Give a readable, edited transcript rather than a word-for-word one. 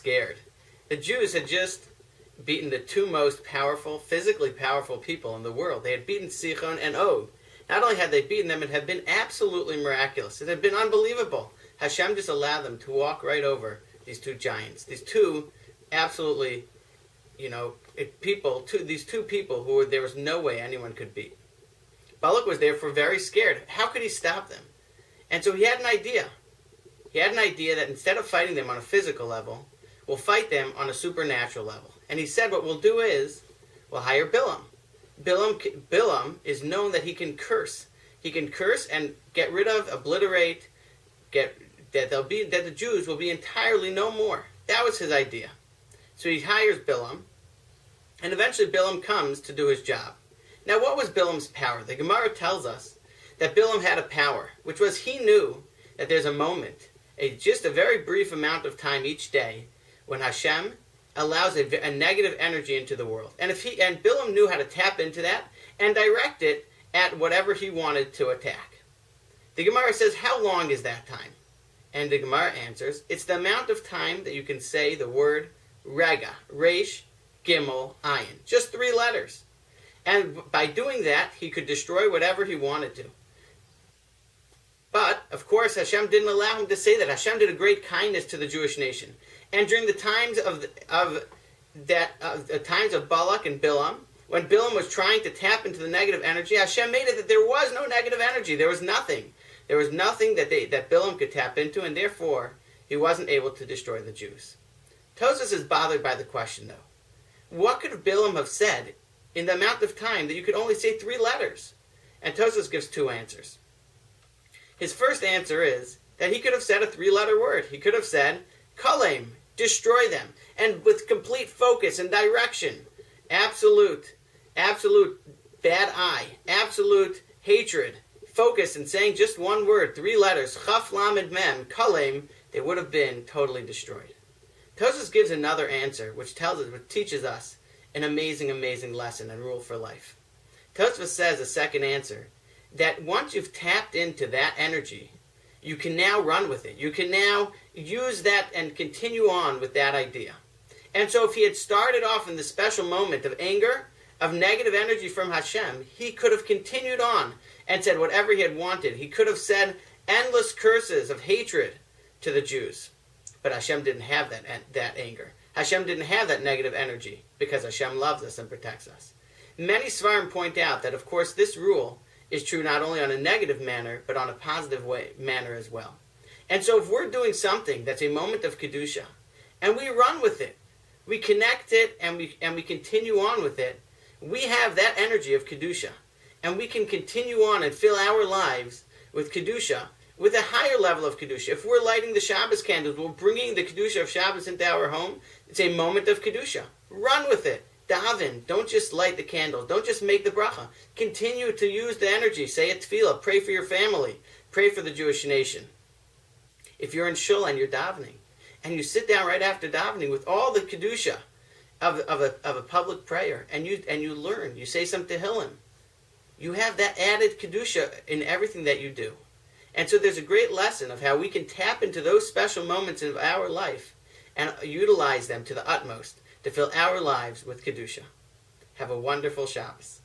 scared. The Jews had just beaten the two most powerful, physically powerful people in the world. They had beaten Sichon and Og. Not only had they beaten them, it had been absolutely miraculous. It had been unbelievable. Hashem just allowed them to walk right over these two giants. These two absolutely, these two people who there was no way anyone could beat. Balak was therefore very scared. How could he stop them? And so he had an idea. He had an idea that instead of fighting them on a physical level, we'll fight them on a supernatural level. And he said what we'll do is, we'll hire Bilam. Bilam is known that he can curse. He can curse and get rid of, obliterate, that the Jews will be entirely no more. That was his idea. So he hires Bilam, and eventually Bilam comes to do his job. Now, what was Bilam's power? The Gemara tells us that Bilam had a power, which was he knew that there's a moment, just a very brief amount of time each day, when Hashem allows a negative energy into the world. And Bilam knew how to tap into that and direct it at whatever he wanted to attack. The Gemara says, how long is that time? And the Gemara answers, it's the amount of time that you can say the word Rega, Resh, Gimel, Ayin. Just 3 letters. And by doing that, he could destroy whatever he wanted to. But, of course, Hashem didn't allow him to say that. Hashem did a great kindness to the Jewish nation. And during the times the times of Balak and Bilam, when Bilam was trying to tap into the negative energy, Hashem made it that there was no negative energy. There was nothing. There was nothing that Bilam could tap into, and therefore he wasn't able to destroy the Jews. Tosfos is bothered by the question, though. What could Bilam have said in the amount of time that you could only say 3 letters? And Tosfos gives 2 answers. His first answer is that he could have said a 3-letter word. He could have said, Kalem, destroy them, and with complete focus and direction. Absolute bad eye, absolute hatred, focus in saying just one word, 3 letters, Chaf Lamed Mem, Kalem, they would have been totally destroyed. Tosfos gives another answer, which teaches us an amazing, amazing lesson and rule for life. Tosfos says, a second answer, that once you've tapped into that energy, you can now run with it. You can now use that and continue on with that idea. And so if he had started off in the special moment of anger, of negative energy from Hashem, he could have continued on and said whatever he had wanted. He could have said endless curses of hatred to the Jews. But Hashem didn't have that anger. Hashem didn't have that negative energy because Hashem loves us and protects us. Many Svarim point out that, of course, this rule is true not only on a negative manner, but on a positive manner as well. And so if we're doing something that's a moment of Kedusha, and we run with it, we connect it, and we continue on with it, we have that energy of Kedusha. And we can continue on and fill our lives with Kedusha, with a higher level of Kedusha. If we're lighting the Shabbos candles, we're bringing the Kedusha of Shabbos into our home, it's a moment of Kedusha. Run with it. Daven. Don't just light the candles. Don't just make the bracha. Continue to use the energy. Say a tefillah. Pray for your family. Pray for the Jewish nation. If you're in shul and you're davening, and you sit down right after davening with all the Kedusha of a public prayer, and you learn, you say some tehillim, you have that added Kedusha in everything that you do. And so there's a great lesson of how we can tap into those special moments of our life and utilize them to the utmost to fill our lives with Kedusha. Have a wonderful Shabbos.